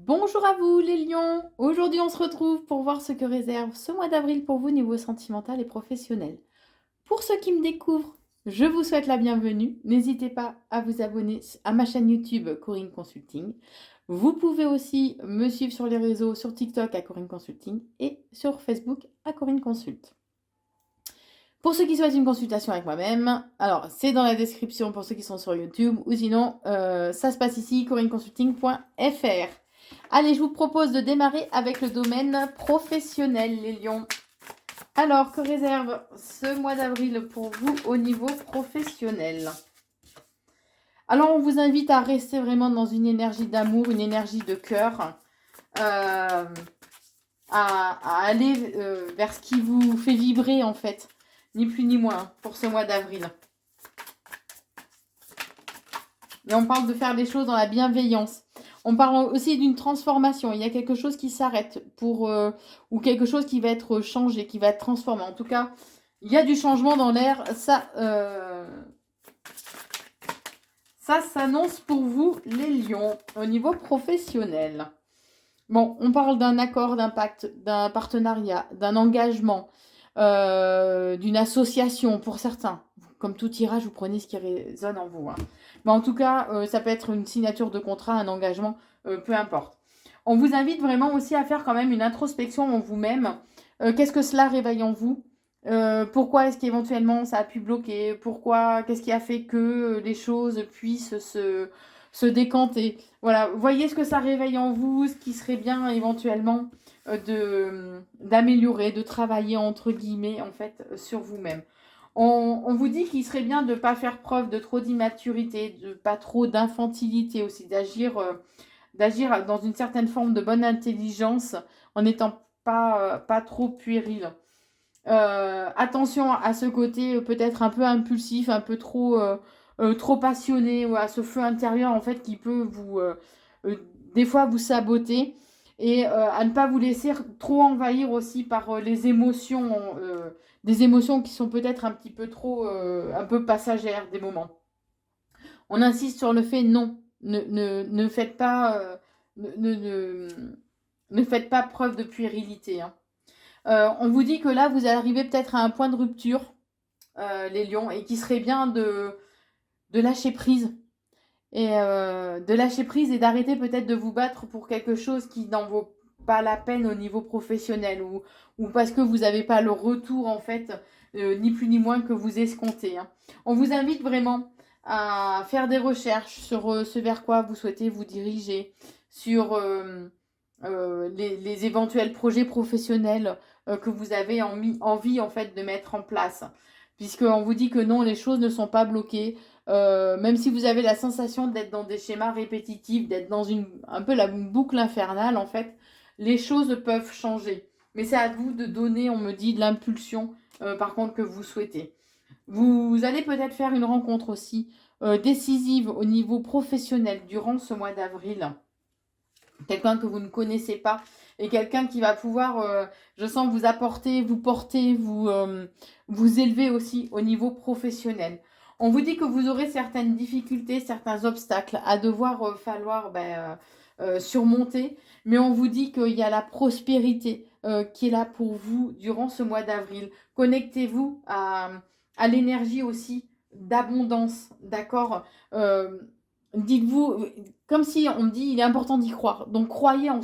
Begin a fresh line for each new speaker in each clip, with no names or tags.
Bonjour à vous les lions. Aujourd'hui on se retrouve pour voir ce que réserve ce mois d'avril pour vous niveau sentimental et professionnel. Pour ceux qui me découvrent, je vous souhaite la bienvenue. N'hésitez pas à vous abonner à ma chaîne YouTube Corinne Consulting. Vous pouvez aussi me suivre sur les réseaux, sur TikTok à Corinne Consulting et sur Facebook à Corinne Consult. Pour ceux qui souhaitent une consultation avec moi-même, alors c'est dans la description pour ceux qui sont sur YouTube ou sinon ça se passe ici, corinneconsulting.fr. Allez, je vous propose de démarrer avec le domaine professionnel, les lions. Alors, que réserve ce mois d'avril pour vous au niveau professionnel? Alors, on vous invite à rester vraiment dans une énergie d'amour, une énergie de cœur, à aller vers ce qui vous fait vibrer en fait, ni plus ni moins, pour ce mois d'avril. Et on parle de faire des choses dans la bienveillance. On parle aussi d'une transformation. Il y a quelque chose qui s'arrête ou quelque chose qui va être changé, qui va être transformé. En tout cas, il y a du changement dans l'air. Ça s'annonce pour vous, les lions, au niveau professionnel. Bon, on parle d'un accord, d'un pacte, d'un partenariat, d'un engagement, d'une association pour certains. Comme tout tirage, vous prenez ce qui résonne en vous. Hein. Mais en tout cas, ça peut être une signature de contrat, un engagement, peu importe. On vous invite vraiment aussi à faire quand même une introspection en vous-même. Qu'est-ce que cela réveille en vous? Pourquoi est-ce qu'éventuellement ça a pu bloquer? Qu'est-ce qui a fait que les choses puissent se décanter? Voilà, voyez ce que ça réveille en vous, ce qui serait bien éventuellement d'améliorer, de travailler entre guillemets en fait sur vous-même. On vous dit qu'il serait bien de ne pas faire preuve de trop d'immaturité, de pas trop d'infantilité aussi, d'agir dans une certaine forme de bonne intelligence en n'étant pas trop puéril. Attention à ce côté peut-être un peu impulsif, un peu trop passionné, ou à ce feu intérieur en fait qui peut des fois vous saboter et à ne pas vous laisser trop envahir aussi par les émotions, des émotions qui sont peut-être un petit peu un peu passagères des moments. On insiste sur le fait non, ne faites pas, ne faites pas preuve de puérilité. Hein. On vous dit que là, vous arrivez peut-être à un point de rupture, les lions, et qu'il serait bien de lâcher prise. De lâcher prise et d'arrêter peut-être de vous battre pour quelque chose qui n'en vaut pas la peine au niveau professionnel ou parce que vous n'avez pas le retour en fait, ni plus ni moins que vous escomptez. Hein. On vous invite vraiment à faire des recherches sur ce vers quoi vous souhaitez vous diriger, sur les éventuels projets professionnels que vous avez envie en fait de mettre en place. Puisqu'on vous dit que non, les choses ne sont pas bloquées. Même si vous avez la sensation d'être dans des schémas répétitifs, d'être dans un peu la boucle infernale, en fait, les choses peuvent changer. Mais c'est à vous de donner, on me dit, de l'impulsion, par contre, que vous souhaitez. Vous allez peut-être faire une rencontre aussi décisive au niveau professionnel durant ce mois d'avril. Quelqu'un que vous ne connaissez pas et quelqu'un qui va pouvoir, je sens, vous apporter, vous porter, vous élever aussi au niveau professionnel. On vous dit que vous aurez certaines difficultés, certains obstacles à devoir surmonter, mais on vous dit qu'il y a la prospérité qui est là pour vous durant ce mois d'avril. Connectez-vous à l'énergie aussi d'abondance, d'accord. Dites-vous, comme si on me dit, il est important d'y croire. Donc croyez en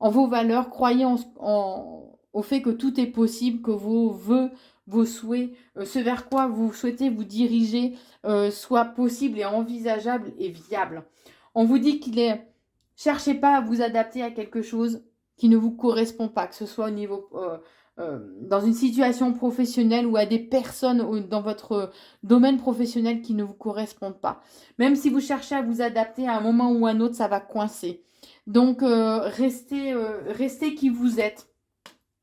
en vos valeurs, croyez au fait que tout est possible, que vos vœux, vos souhaits, ce vers quoi vous souhaitez vous diriger, soit possible et envisageable et viable. On vous dit cherchez pas à vous adapter à quelque chose qui ne vous correspond pas, que ce soit au niveau dans une situation professionnelle ou à des personnes dans votre domaine professionnel qui ne vous correspondent pas. Même si vous cherchez à vous adapter à un moment ou à un autre, ça va coincer. Donc, restez qui vous êtes,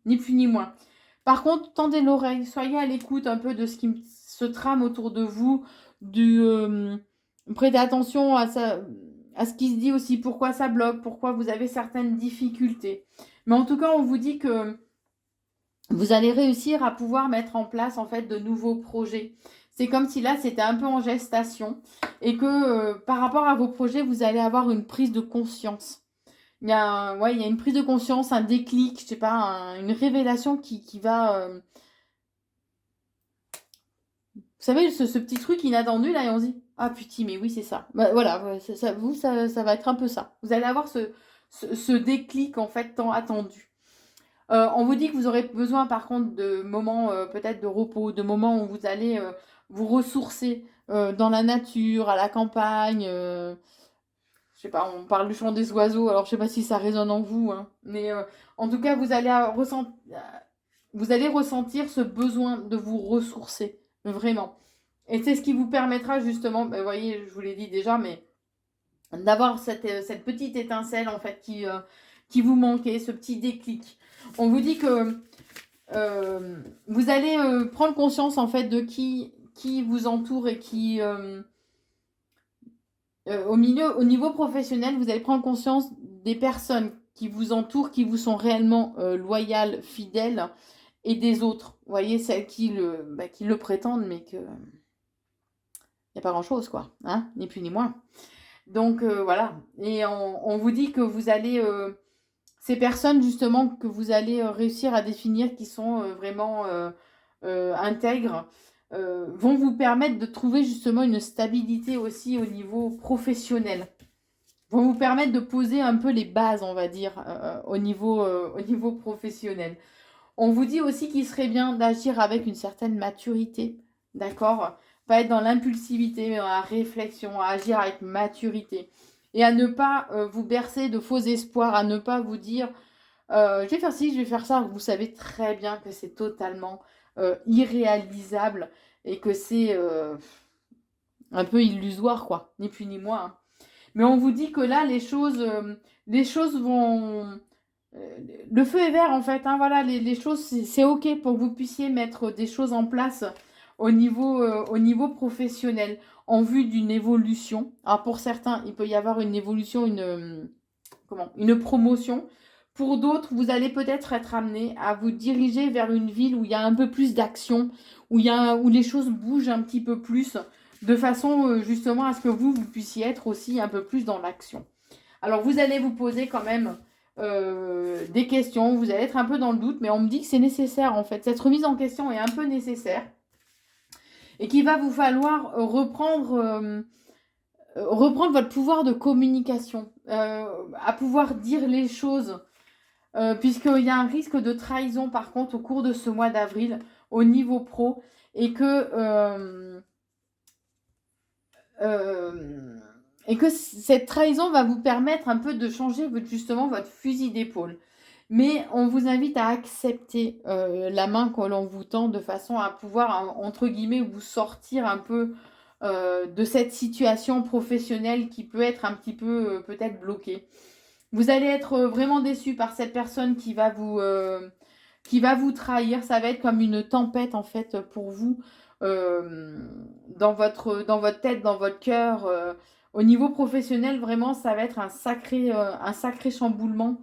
ni plus ni moins. Par contre, tendez l'oreille, soyez à l'écoute un peu de ce qui se trame autour de vous, prêtez attention à ce qui se dit aussi, pourquoi ça bloque, pourquoi vous avez certaines difficultés. Mais en tout cas, on vous dit que vous allez réussir à pouvoir mettre en place en fait de nouveaux projets. C'est comme si là c'était un peu en gestation et que par rapport à vos projets, vous allez avoir une prise de conscience. ouais, il y a une prise de conscience, un déclic, je sais pas, une révélation qui va... Vous savez, ce petit truc inattendu, là, et on se dit, ah putain, mais oui, c'est ça. Bah, voilà, ouais, ça va être un peu ça. Vous allez avoir ce déclic, en fait, tant attendu. On vous dit que vous aurez besoin, par contre, de moments peut-être de repos, de moments où vous allez vous ressourcer dans la nature, à la campagne. Je sais pas, on parle du chant des oiseaux, alors je sais pas si ça résonne en vous, hein, mais en tout cas, vous allez ressentir ce besoin de vous ressourcer, vraiment. Et c'est ce qui vous permettra justement, vous voyez, je vous l'ai dit déjà, mais d'avoir cette petite étincelle en fait qui vous manquait, ce petit déclic. On vous dit que vous allez prendre conscience en fait de qui vous entoure et qui au niveau professionnel, vous allez prendre conscience des personnes qui vous entourent, qui vous sont réellement loyales, fidèles, et des autres. Vous voyez, celles qui le prétendent, mais que il n'y a pas grand-chose, quoi, hein, ni plus ni moins. Donc voilà. Et on vous dit que vous allez ces personnes justement que vous allez réussir à définir qui sont vraiment intègres vont vous permettre de trouver justement une stabilité aussi au niveau professionnel. Vont vous permettre de poser un peu les bases, on va dire, au niveau professionnel. On vous dit aussi qu'il serait bien d'agir avec une certaine maturité, d'accord? Pas être dans l'impulsivité, mais dans la réflexion, à agir avec maturité. Et à ne pas vous bercer de faux espoirs, à ne pas vous dire je vais faire ci, je vais faire ça. Vous savez très bien que c'est totalement irréalisable et que c'est un peu illusoire, quoi, ni plus ni moins. Hein. Mais on vous dit que là, les choses vont... le feu est vert, en fait. Hein, voilà, les choses, c'est OK pour que vous puissiez mettre des choses en place au niveau professionnel en vue d'une évolution. Alors, pour certains, il peut y avoir une évolution, une promotion. Pour d'autres, vous allez peut-être être amené à vous diriger vers une ville où il y a un peu plus d'action, où les choses bougent un petit peu plus, de façon justement à ce que vous puissiez être aussi un peu plus dans l'action. Alors vous allez vous poser quand même des questions, vous allez être un peu dans le doute, mais on me dit que c'est nécessaire en fait. Cette remise en question est un peu nécessaire et qu'il va vous falloir reprendre votre pouvoir de communication, à pouvoir dire les choses, puisqu'il y a un risque de trahison par contre au cours de ce mois d'avril au niveau pro et que cette trahison va vous permettre un peu de changer justement votre fusil d'épaule. Mais on vous invite à accepter la main que l'on vous tend de façon à pouvoir, entre guillemets, vous sortir un peu de cette situation professionnelle qui peut être un petit peu peut-être bloquée. Vous allez être vraiment déçu par cette personne qui va vous trahir. Ça va être comme une tempête en fait pour vous dans votre tête, dans votre cœur. Au niveau professionnel, vraiment, ça va être un sacré chamboulement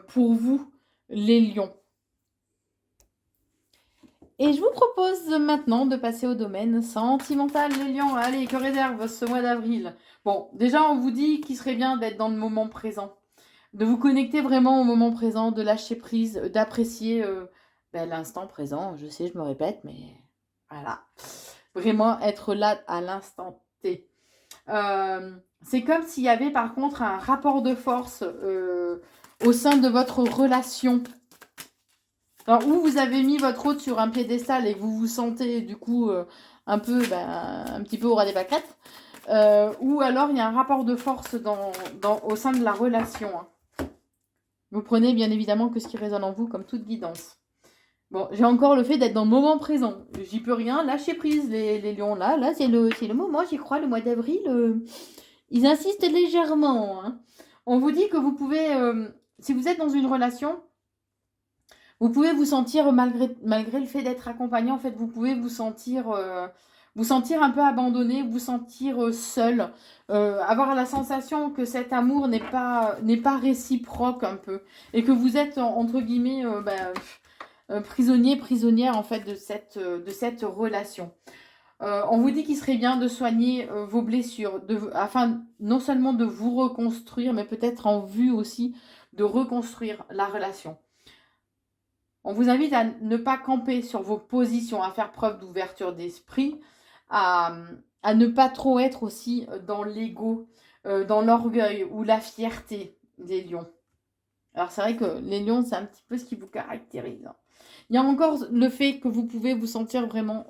pour vous, les lions. Et je vous propose maintenant de passer au domaine sentimental, les lions. Allez, que réserve ce mois d'avril? Bon, déjà, on vous dit qu'il serait bien d'être dans le moment présent, de vous connecter vraiment au moment présent, de lâcher prise, d'apprécier l'instant présent. Je sais, je me répète, mais voilà. Vraiment être là à l'instant T. C'est comme s'il y avait par contre un rapport de force au sein de votre relation. Alors, où vous avez mis votre hôte sur un piédestal et vous vous sentez du coup un petit peu au ras des pâquerettes, ou alors il y a un rapport de force au sein de la relation. Hein. Vous prenez bien évidemment que ce qui résonne en vous comme toute guidance. Bon, j'ai encore le fait d'être dans le moment présent. J'y peux rien, lâchez prise les lions. Là c'est le moment, j'y crois, le mois d'avril. Ils insistent légèrement. Hein. On vous dit que vous pouvez, si vous êtes dans une relation, vous pouvez vous sentir, malgré le fait d'être accompagné, en fait, vous pouvez vous sentir un peu abandonné, vous sentir seul, avoir la sensation que cet amour n'est pas réciproque un peu, et que vous êtes, entre guillemets, prisonnière, en fait, de cette relation. On vous dit qu'il serait bien de soigner vos blessures, afin non seulement de vous reconstruire, mais peut-être en vue aussi de reconstruire la relation. On vous invite à ne pas camper sur vos positions, à faire preuve d'ouverture d'esprit, à, ne pas trop être aussi dans l'ego, dans l'orgueil ou la fierté des lions. Alors c'est vrai que les lions, c'est un petit peu ce qui vous caractérise. Il y a encore le fait que vous pouvez vous sentir vraiment,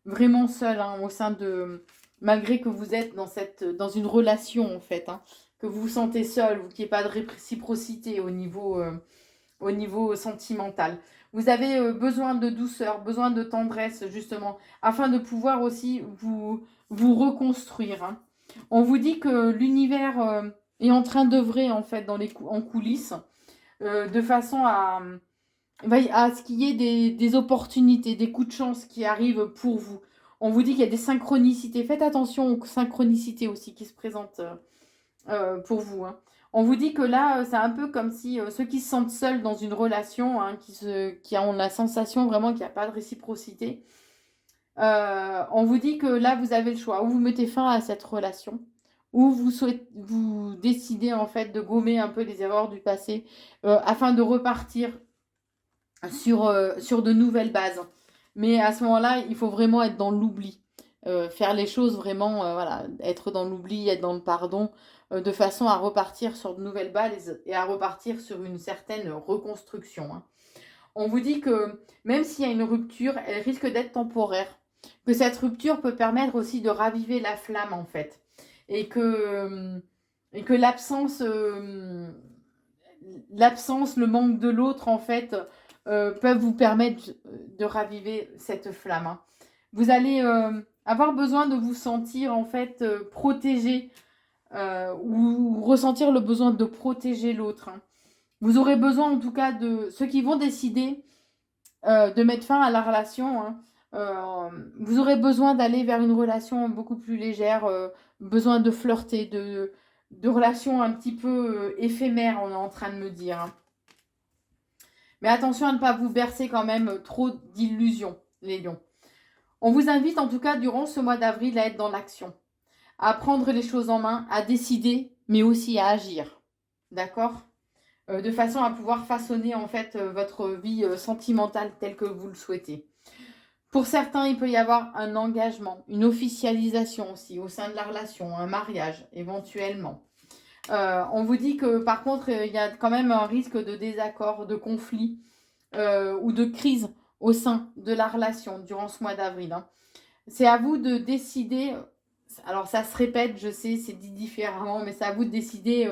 vraiment seul au sein de... Malgré que vous êtes dans une relation en fait, que vous vous sentez seul ou qu'il n'y ait pas de réciprocité au niveau sentimental. Vous avez besoin de douceur, besoin de tendresse justement, afin de pouvoir aussi vous reconstruire. On vous dit que l'univers est en train d'œuvrer en fait en coulisses, de façon à ce qu'il y ait des opportunités, des coups de chance qui arrivent pour vous. On vous dit qu'il y a des synchronicités. Faites attention aux synchronicités aussi qui se présentent pour vous. On vous dit que là, c'est un peu comme si ceux qui se sentent seuls dans une relation, qui ont la sensation vraiment qu'il n'y a pas de réciprocité, on vous dit que là, vous avez le choix. Ou vous mettez fin à cette relation, ou vous décidez en fait de gommer un peu les erreurs du passé afin de repartir sur de nouvelles bases. Mais à ce moment-là, il faut vraiment être dans l'oubli. Faire les choses vraiment, voilà, être dans l'oubli, être dans le pardon, de façon à repartir sur de nouvelles bases et à repartir sur une certaine reconstruction. On vous dit que même s'il y a une rupture, elle risque d'être temporaire. Que cette rupture peut permettre aussi de raviver la flamme en fait. Et que l'absence, le manque de l'autre en fait, peuvent vous permettre de raviver cette flamme. Vous allez avoir besoin de vous sentir en fait protégé ou ressentir le besoin de protéger l'autre. Vous aurez besoin en tout cas de ceux qui vont décider de mettre fin à la relation. Vous aurez besoin d'aller vers une relation beaucoup plus légère, besoin de flirter, de relations un petit peu éphémères, on est en train de me dire. Mais attention à ne pas vous bercer quand même trop d'illusions, les lions. On vous invite en tout cas durant ce mois d'avril à être dans l'action, à prendre les choses en main, à décider, mais aussi à agir. D'accord ? De façon à pouvoir façonner en fait votre vie sentimentale telle que vous le souhaitez. Pour certains, il peut y avoir un engagement, une officialisation aussi au sein de la relation, un mariage éventuellement. On vous dit que par contre, il y a quand même un risque de désaccord, de conflit ou de crise au sein de la relation durant ce mois d'avril. C'est à vous de décider, alors ça se répète, je sais, c'est dit différemment, mais c'est à vous de décider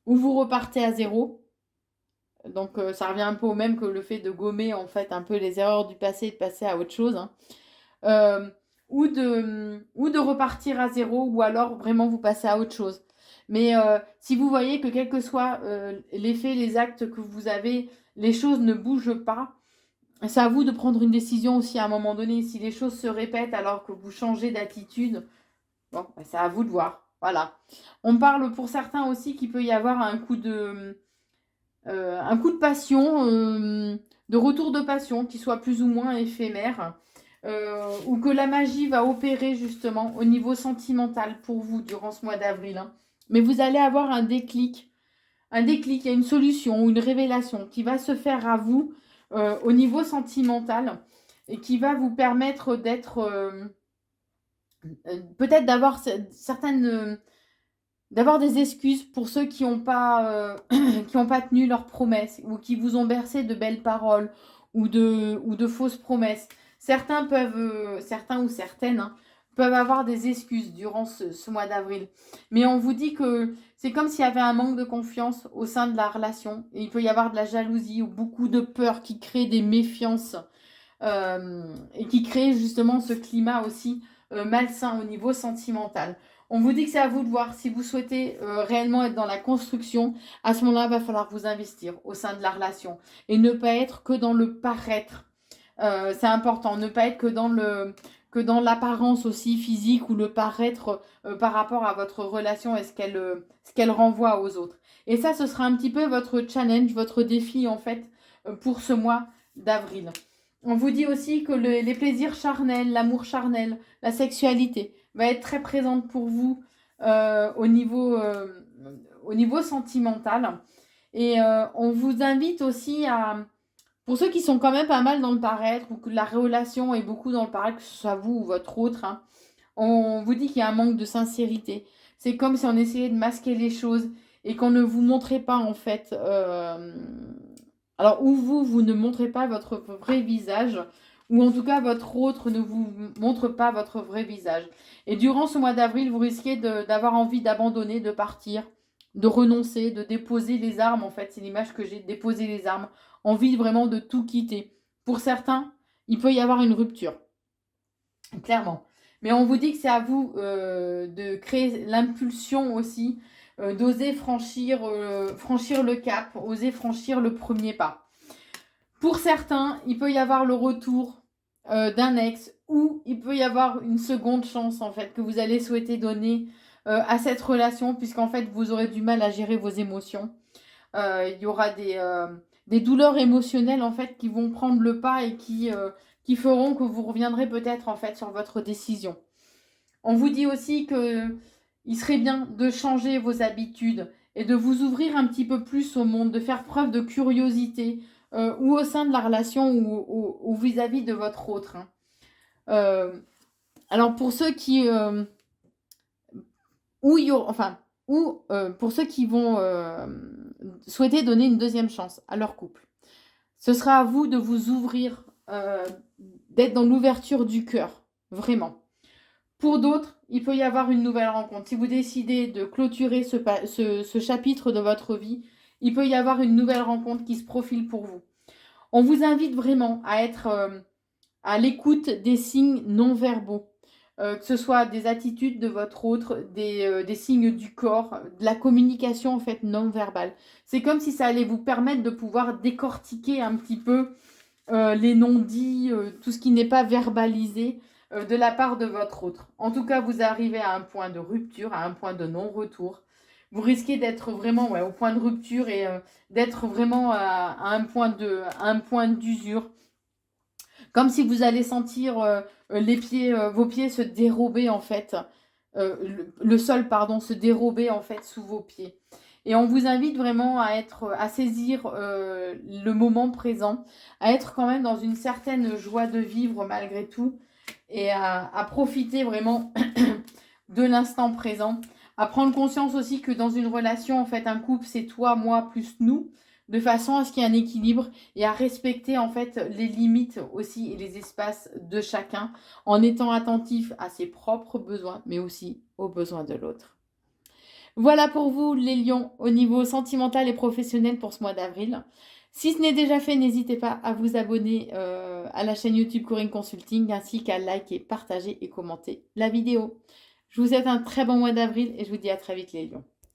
où vous repartez à zéro. Donc ça revient un peu au même que le fait de gommer en fait un peu les erreurs du passé et de passer à autre chose. Ou de repartir à zéro, ou alors vraiment vous passez à autre chose. Mais si vous voyez que quel que soit les faits, les actes que vous avez, les choses ne bougent pas, c'est à vous de prendre une décision aussi à un moment donné. Si les choses se répètent alors que vous changez d'attitude, bon, c'est à vous de voir. Voilà. On parle pour certains aussi qu'il peut y avoir un coup de passion, de retour de passion qui soit plus ou moins éphémère. Ou que la magie va opérer justement au niveau sentimental pour vous durant ce mois d'avril. Mais vous allez avoir un déclic, il y a une solution, une révélation qui va se faire à vous au niveau sentimental et qui va vous permettre d'être, peut-être d'avoir d'avoir des excuses pour ceux qui n'ont pas, pas tenu leurs promesses ou qui vous ont bercé de belles paroles ou de fausses promesses. Certains ou certaines peuvent avoir des excuses durant ce mois d'avril. Mais on vous dit que c'est comme s'il y avait un manque de confiance au sein de la relation. Et il peut y avoir de la jalousie ou beaucoup de peur qui crée des méfiances et qui crée justement ce climat aussi malsain au niveau sentimental. On vous dit que c'est à vous de voir si vous souhaitez réellement être dans la construction. À ce moment-là, il va falloir vous investir au sein de la relation et ne pas être que dans le paraître. C'est important, ne pas être que dans l'apparence aussi physique ou le paraître par rapport à votre relation et ce qu'elle renvoie aux autres. Et ça, ce sera un petit peu votre challenge, votre défi en fait pour ce mois d'avril. On vous dit aussi que les plaisirs charnels, l'amour charnel, la sexualité va être très présente pour vous euh, au niveau, euh, au niveau sentimental. Et on vous invite aussi à, pour ceux qui sont quand même pas mal dans le paraître, ou que la relation est beaucoup dans le paraître, que ce soit vous ou votre autre, hein, on vous dit qu'il y a un manque de sincérité. C'est comme si on essayait de masquer les choses et qu'on ne vous montrait pas en fait. Alors, ou vous ne montrez pas votre vrai visage, ou en tout cas votre autre ne vous montre pas votre vrai visage. Et durant ce mois d'avril, vous risquez d'avoir envie d'abandonner, de partir, de renoncer, de déposer les armes. En fait, c'est l'image que j'ai, déposer les armes. Envie vraiment de tout quitter. Pour certains, il peut y avoir une rupture, clairement. Mais on vous dit que c'est à vous de créer l'impulsion aussi, d'oser franchir le cap, oser franchir le premier pas. Pour certains, il peut y avoir le retour d'un ex ou il peut y avoir une seconde chance en fait que vous allez souhaiter donner à cette relation puisqu'en fait vous aurez du mal à gérer vos émotions. Il y aura des douleurs émotionnelles en fait qui vont prendre le pas et qui feront que vous reviendrez peut-être en fait sur votre décision. On vous dit aussi que il serait bien de changer vos habitudes et de vous ouvrir un petit peu plus au monde, de faire preuve de curiosité ou au sein de la relation ou vis-à-vis de votre autre, hein. Euh, alors pour ceux qui ou, enfin, ou pour ceux qui vont souhaiter donner une deuxième chance à leur couple, ce sera à vous de vous ouvrir, d'être dans l'ouverture du cœur, vraiment. Pour d'autres, il peut y avoir une nouvelle rencontre. Si vous décidez de clôturer ce chapitre de votre vie, il peut y avoir une nouvelle rencontre qui se profile pour vous. On vous invite vraiment à être à l'écoute des signes non verbaux, que ce soit des attitudes de votre autre, des signes du corps, de la communication en fait non verbale. C'est comme si ça allait vous permettre de pouvoir décortiquer un petit peu les non-dits, tout ce qui n'est pas verbalisé de la part de votre autre. En tout cas, vous arrivez à un point de rupture, à un point de non-retour. Vous risquez d'être vraiment au point de rupture et d'être vraiment à un point d'usure. Comme si vous allez sentir vos pieds se dérober en fait, le sol pardon se dérober en fait sous vos pieds. Et on vous invite vraiment à saisir le moment présent, à être quand même dans une certaine joie de vivre malgré tout, et à profiter vraiment de l'instant présent, à prendre conscience aussi que dans une relation, en fait, un couple, c'est toi, moi, plus nous, de façon à ce qu'il y ait un équilibre et à respecter en fait les limites aussi et les espaces de chacun en étant attentif à ses propres besoins, mais aussi aux besoins de l'autre. Voilà pour vous les lions au niveau sentimental et professionnel pour ce mois d'avril. Si ce n'est déjà fait, n'hésitez pas à vous abonner à la chaîne YouTube Corinne Consulting ainsi qu'à liker, partager et commenter la vidéo. Je vous souhaite un très bon mois d'avril et je vous dis à très vite les lions.